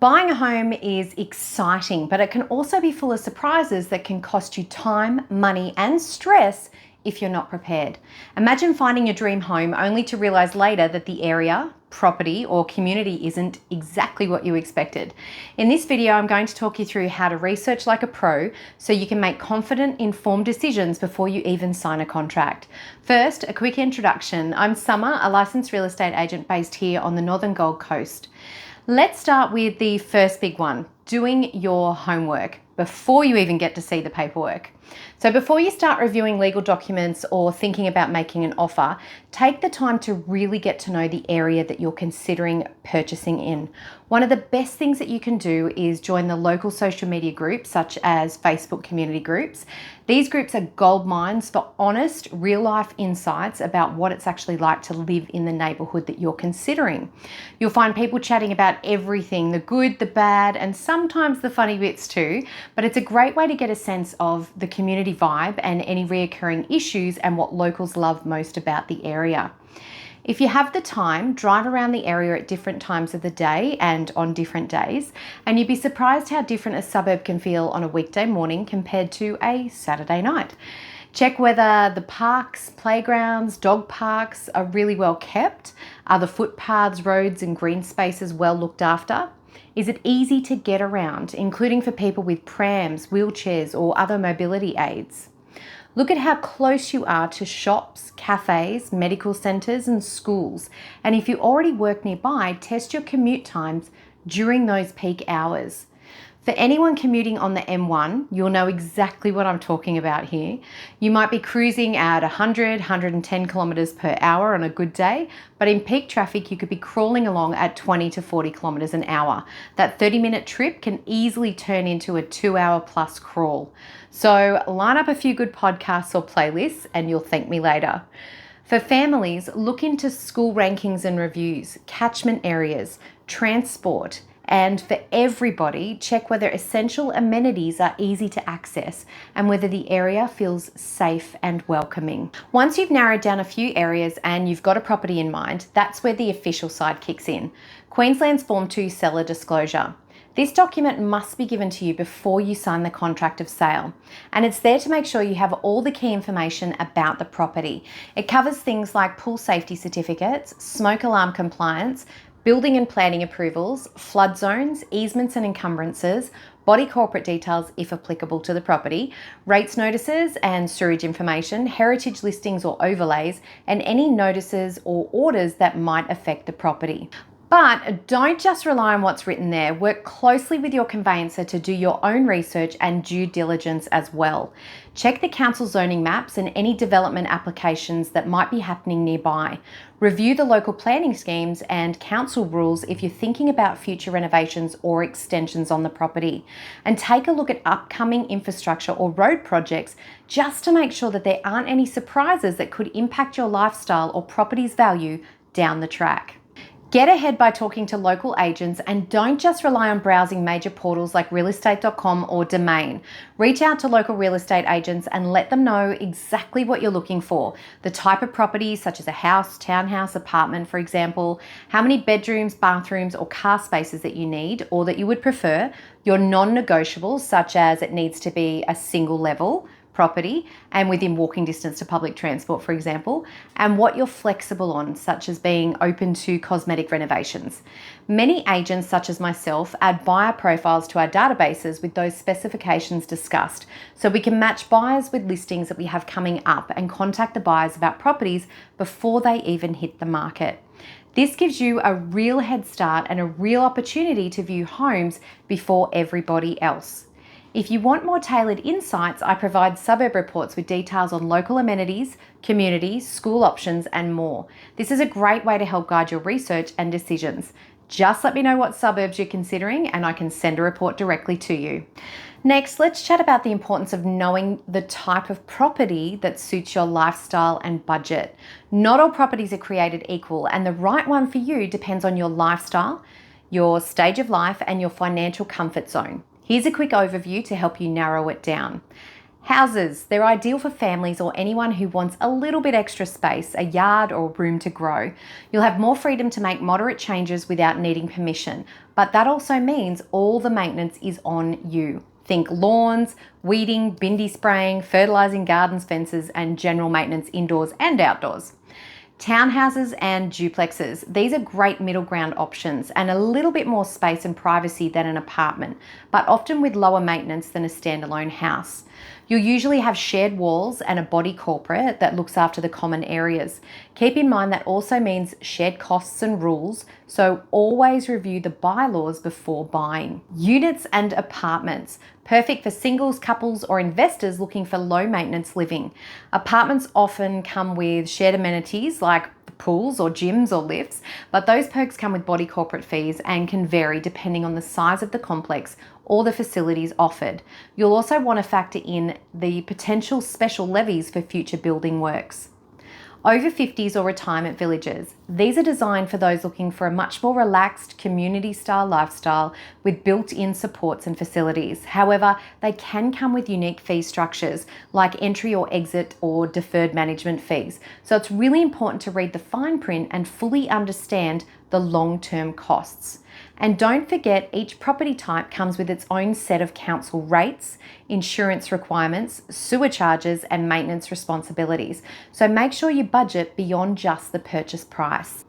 Buying a home is exciting, but it can also be full of surprises that can cost you time, money, and stress if you're not prepared. Imagine finding your dream home only to realize later that the area, property, or community isn't exactly what you expected. In this video, I'm going to talk you through how to research like a pro so you can make confident, informed decisions before you even sign a contract. First, a quick introduction. I'm Summer, a licensed real estate agent based here on the Northern Gold Coast. Let's start with the first big one, doing your homework before you even get to see the paperwork. So before you start reviewing legal documents or thinking about making an offer, take the time to really get to know the area that you're considering purchasing in. One of the best things that you can do is join the local social media groups, such as Facebook community groups. These groups are gold mines for honest, real-life insights about what it's actually like to live in the neighbourhood that you're considering. You'll find people chatting about everything, the good, the bad, and sometimes the funny bits too, but it's a great way to get a sense of the community vibe and any reoccurring issues and what locals love most about the area. If you have the time, drive around the area at different times of the day and on different days, and you'd be surprised how different a suburb can feel on a weekday morning compared to a Saturday night. Check whether the parks, playgrounds, dog parks are really well kept. Are the footpaths, roads, and green spaces well looked after? Is it easy to get around, including for people with prams, wheelchairs, or other mobility aids? Look at how close you are to shops, cafes, medical centres, and schools. And if you already work nearby, test your commute times during those peak hours. For anyone commuting on the M1, you'll know exactly what I'm talking about here. You might be cruising at 100, 110 kilometres per hour on a good day, but in peak traffic, you could be crawling along at 20 to 40 kilometres an hour. That 30-minute trip can easily turn into a 2-hour plus crawl. So line up a few good podcasts or playlists and you'll thank me later. For families, look into school rankings and reviews, catchment areas, transport, and for everybody, check whether essential amenities are easy to access and whether the area feels safe and welcoming. Once you've narrowed down a few areas and you've got a property in mind, that's where the official side kicks in. Queensland Form 2 seller disclosure. This document must be given to you before you sign the contract of sale, and it's there to make sure you have all the key information about the property. It covers things like pool safety certificates, smoke alarm compliance, building and planning approvals, flood zones, easements and encumbrances, body corporate details if applicable to the property, rates notices and sewerage information, heritage listings or overlays, and any notices or orders that might affect the property. But don't just rely on what's written there. Work closely with your conveyancer to do your own research and due diligence as well. Check the council zoning maps and any development applications that might be happening nearby. Review the local planning schemes and council rules if you're thinking about future renovations or extensions on the property. And take a look at upcoming infrastructure or road projects just to make sure that there aren't any surprises that could impact your lifestyle or property's value down the track. Get ahead by talking to local agents and don't just rely on browsing major portals like realestate.com or Domain. Reach out to local real estate agents and let them know exactly what you're looking for. The type of property, such as a house, townhouse, apartment, for example, how many bedrooms, bathrooms, or car spaces that you need or that you would prefer, your non-negotiables, such as it needs to be a single level property and within walking distance to public transport, for example, and what you're flexible on, such as being open to cosmetic renovations. Many agents, such as myself, add buyer profiles to our databases with those specifications discussed, so we can match buyers with listings that we have coming up and contact the buyers about properties before they even hit the market. This gives you a real head start and a real opportunity to view homes before everybody else. If you want more tailored insights, I provide suburb reports with details on local amenities, communities, school options, and more. This is a great way to help guide your research and decisions. Just let me know what suburbs you're considering and I can send a report directly to you. Next, let's chat about the importance of knowing the type of property that suits your lifestyle and budget. Not all properties are created equal, and the right one for you depends on your lifestyle, your stage of life, and your financial comfort zone. Here's a quick overview to help you narrow it down. Houses, they're ideal for families or anyone who wants a little bit extra space, a yard or room to grow. You'll have more freedom to make moderate changes without needing permission, but that also means all the maintenance is on you. Think lawns, weeding, bindi spraying, fertilising gardens, fences, and general maintenance indoors and outdoors. Townhouses and duplexes. These are great middle ground options and a little bit more space and privacy than an apartment, but often with lower maintenance than a standalone house. You'll usually have shared walls and a body corporate that looks after the common areas. Keep in mind that also means shared costs and rules, so always review the bylaws before buying. Units and apartments. Perfect for singles, couples, or investors looking for low maintenance living. Apartments often come with shared amenities like pools or gyms or lifts, but those perks come with body corporate fees and can vary depending on the size of the complex or the facilities offered. You'll also want to factor in the potential special levies for future building works. Over 50s or retirement villages. These are designed for those looking for a much more relaxed community-style lifestyle with built-in supports and facilities. However, they can come with unique fee structures like entry or exit or deferred management fees. So it's really important to read the fine print and fully understand the long-term costs. And don't forget, each property type comes with its own set of council rates, insurance requirements, sewer charges, and maintenance responsibilities. So make sure you budget beyond just the purchase price.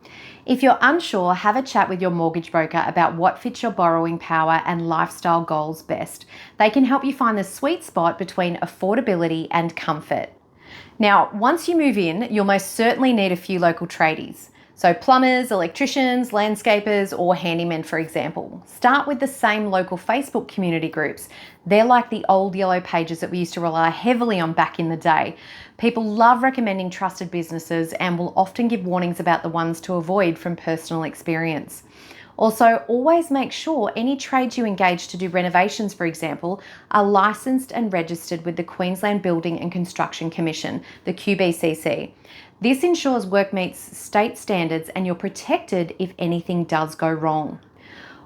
If you're unsure, have a chat with your mortgage broker about what fits your borrowing power and lifestyle goals best. They can help you find the sweet spot between affordability and comfort. Now, once you move in, you'll most certainly need a few local tradies. So plumbers, electricians, landscapers, or handymen, for example. Start with the same local Facebook community groups. They're like the old yellow pages that we used to rely heavily on back in the day. People love recommending trusted businesses and will often give warnings about the ones to avoid from personal experience. Also, always make sure any trades you engage to do renovations, for example, are licensed and registered with the Queensland Building and Construction Commission, the QBCC. This ensures work meets state standards and you're protected if anything does go wrong.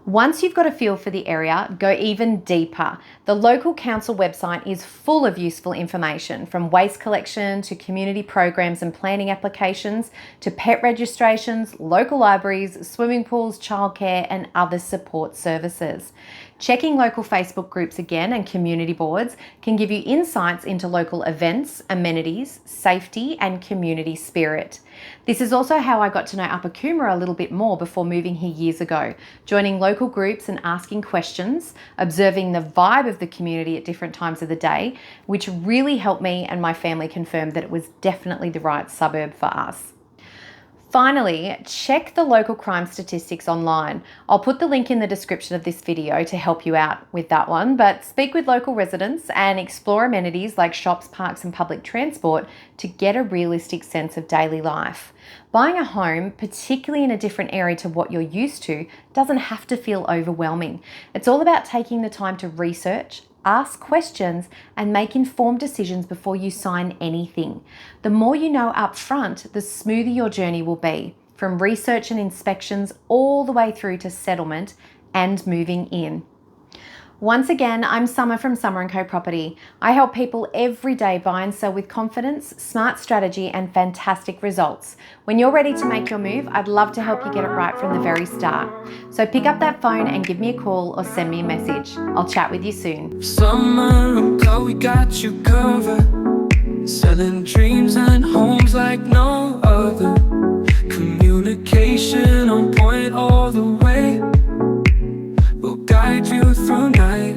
Once you've got a feel for the area, go even deeper. The local council website is full of useful information, from waste collection to community programs and planning applications to pet registrations, local libraries, swimming pools, childcare, and other support services. Checking local Facebook groups again and community boards can give you insights into local events, amenities, safety, and community spirit. This is also how I got to know Upper Coomera a little bit more before moving here years ago, joining local groups and asking questions, observing the vibe of the community at different times of the day, which really helped me and my family confirm that it was definitely the right suburb for us. Finally, check the local crime statistics online. I'll put the link in the description of this video to help you out with that one, but speak with local residents and explore amenities like shops, parks, and public transport to get a realistic sense of daily life. Buying a home, particularly in a different area to what you're used to, doesn't have to feel overwhelming. It's all about taking the time to research, ask questions, and make informed decisions before you sign anything. The more you know up front, the smoother your journey will be, from research and inspections all the way through to settlement and moving in. Once again, I'm Summer from Summer & Co Property. I help people every day buy and sell with confidence, smart strategy, and fantastic results. When you're ready to make your move, I'd love to help you get it right from the very start. So pick up that phone and give me a call or send me a message. I'll chat with you soon. Summer & Co, we got you covered. Selling dreams and homes like no other. Communication on point all the way. We'll guide you through night